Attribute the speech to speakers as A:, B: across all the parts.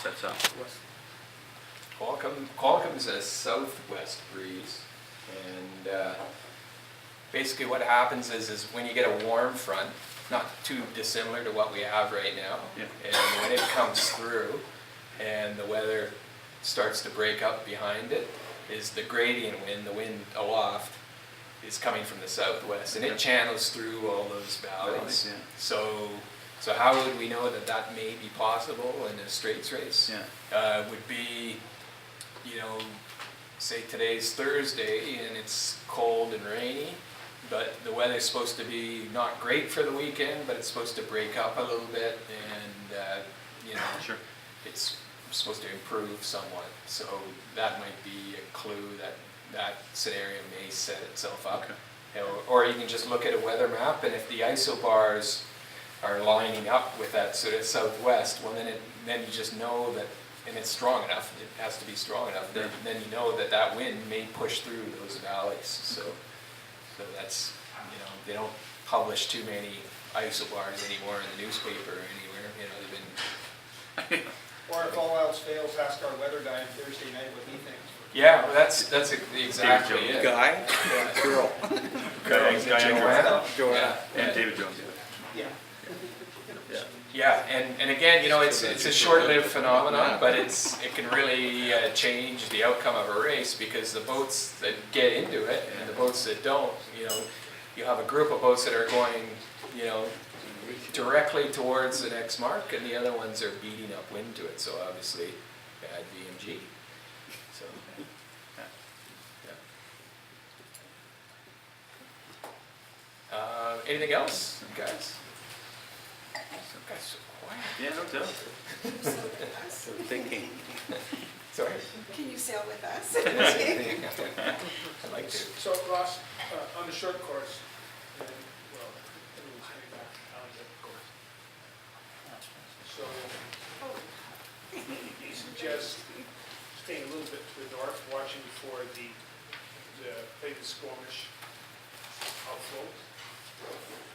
A: sets up?
B: Qualicum's a southwest breeze, and basically what happens is when you get a warm front, not too dissimilar to what we have right now,
A: Yeah.
B: and when it comes through and the weather starts to break up behind it, is the gradient wind, the wind aloft, is coming from the southwest, and it channels through all those valleys.
A: Yeah.
B: So how would we know that that may be possible in a Straits race?
A: Yeah.
B: Would be, say today's Thursday and it's cold and rainy, but the weather's supposed to be not great for the weekend, but it's supposed to break up a little bit, and
A: Sure.
B: it's supposed to improve somewhat. So that might be a clue that that scenario may set itself up.
A: Okay.
B: Or you can just look at a weather map, and if the isobars are lining up with that sort of southwest, well then you just know that, and it's strong enough, it has to be strong enough, then you know that that wind may push through those valleys. So that's, they don't publish too many isobars anymore in the newspaper or anywhere, they've been...
C: Or if all else fails, ask our weather guy on Thursday night what he thinks.
B: Yeah, well, that's exactly it.
D: Guy? Girl.
B: Joanna.
D: Joanna.
A: And David Jones.
C: Yeah.
B: Yeah, and again, it's a short-lived phenomenon, but it can really change the outcome of a race, because the boats that get into it and the boats that don't, you have a group of boats that are going, directly towards the next mark, and the other ones are beating upwind to it. So obviously, bad VMG. So, yeah. Anything else, guys? Guys, so quiet.
A: Yeah, no doubt.
D: Thinking.
B: Sorry.
E: Can you sail with us?
B: I'd like to.
C: So Ross, on the short course, so you suggest staying a little bit to the north, watching for the play the Squamish outflow.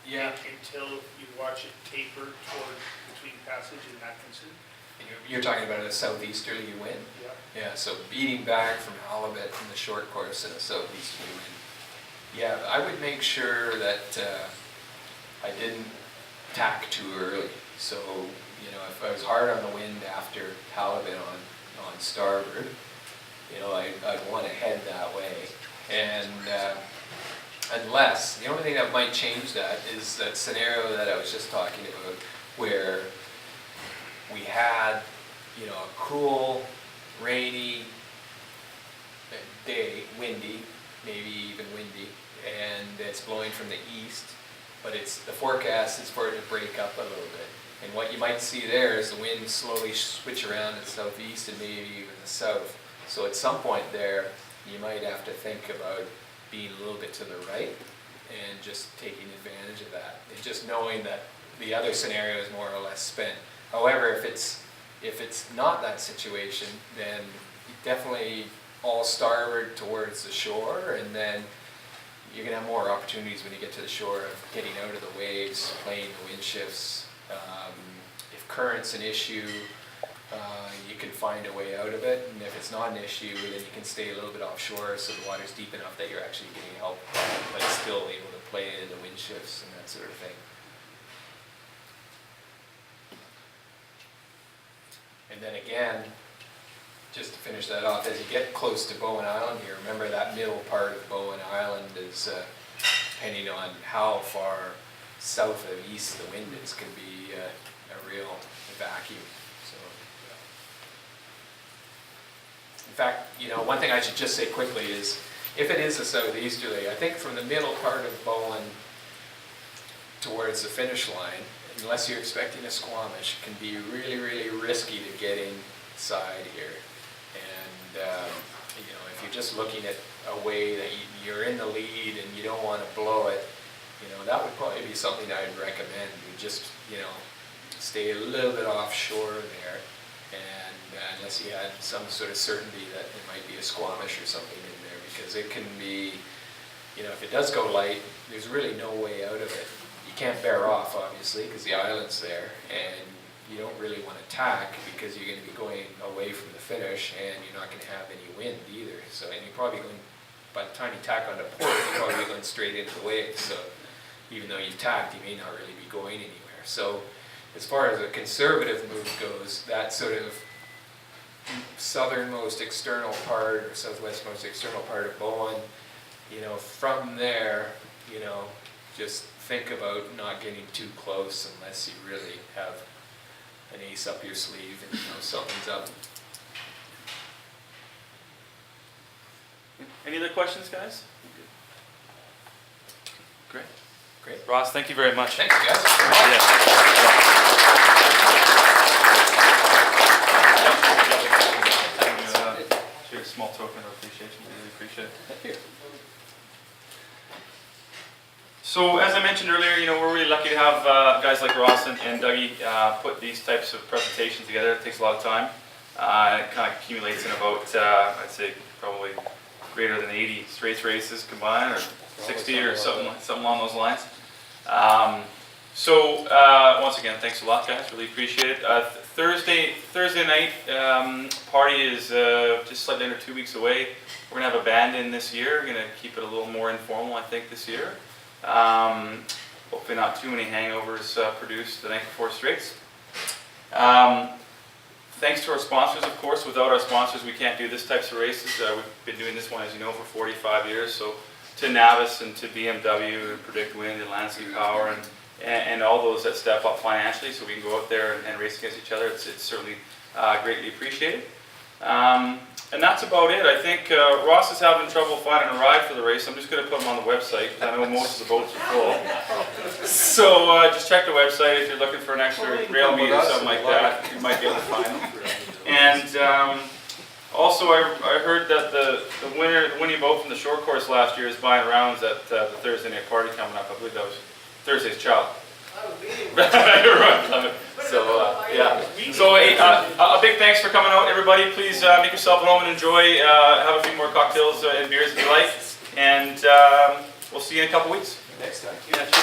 B: Yeah.
C: Until you watch it taper toward between Passage and Atkinson.
B: And you're talking about a southeasterly wind?
C: Yeah.
B: Yeah, so beating back from halibut in the short course and a southeasterly wind. Yeah, I would make sure that I didn't tack too early. So, if I was hard on the wind after halibut on starboard, I'd want to head that way. And unless, the only thing that might change that is that scenario that I was just talking about, where we had, a cool, rainy day, windy, maybe even windy, and it's blowing from the east, but the forecast is for it to break up a little bit. And what you might see there is the wind slowly switch around to the southeast and maybe even the south. So at some point there, you might have to think about being a little bit to the right and just taking advantage of that. And just knowing that the other scenario is more or less spent. However, if it's not that situation, then definitely all starboard towards the shore, and then you're going to have more opportunities when you get to the shore of getting out of the waves, playing the wind shifts. If current's an issue, you can find a way out of it, and if it's not an issue, then you can stay a little bit offshore so the water's deep enough that you're actually getting help, but still able to play in the wind shifts and that sort of thing. And then again, just to finish that off, as you get close to Bowen Island here, remember that middle part of Bowen Island is, depending on how far south of east the wind is, can be a real vacuum. So, in fact, one thing I should just say quickly is, if it is a southeasterly, I think from the middle part of Bowen towards the finish line, unless you're expecting a Squamish, can be really, really risky to get inside here. And if you're just looking at a way that you're in the lead and you don't want to blow it, that would probably be something I'd recommend. You just, stay a little bit offshore there, and unless you had some sort of certainty that there might be a Squamish or something in there, because it can be, if it does go light, there's really no way out of it. You can't bear off, obviously, because the island's there, and you don't really want to tack because you're going to be going away from the finish and you're not going to have any wind either. So, and you're probably going, by the time you tack onto port, you're probably going straight into the waves. So even though you've tacked, you may not really be going anywhere. So as far as a conservative move goes, that sort of southernmost external part or southwestmost external part of Bowen, you know, from there, you know, just think about not getting too close unless you really have an ace up your sleeve and you know something's up.
D: Any other questions, guys? Great.
B: Great.
D: Ross, thank you very much.
B: Thanks, guys.
D: Here's a small token of appreciation. We really appreciate it.
B: Thank you.
D: So as I mentioned earlier, you know, we're really lucky to have guys like Ross and Dougie put these types of presentations together. It takes a lot of time. It kind of accumulates in about, I'd say, probably greater than 80 Straits races combined, or 60 or something along those lines. Once again, thanks a lot, guys. Really appreciate it. Thursday night party is just slightly under 2 weeks away. We're gonna have a band in this year. We're gonna keep it a little more informal, I think, this year. Hopefully not too many hangovers produced the night before Straits. Thanks to our sponsors, of course. Without our sponsors, we can't do this types of races. We've been doing this one, as you know, for 45 years. So to Navis and to BMW and Predict Wind and Landscape Power and all those that step up financially so we can go out there and race against each other, it's certainly greatly appreciated. And that's about it. I think Ross is having trouble finding a ride for the race. I'm just going to put him on the website because I know most of the boats are full. So just check the website if you're looking for an extra rail meet or something like that. You might be able to find them. And also, I heard that the winning boat from the short course last year is buying rounds at the Thursday night party coming up. I believe that was Thursday's Child. You're right, Clement. So yeah. So a big thanks for coming out, everybody. Please make yourself at home and enjoy. Have a few more cocktails and beers if you like. And we'll see you in a couple weeks.
B: Next time.
D: Yeah, sure.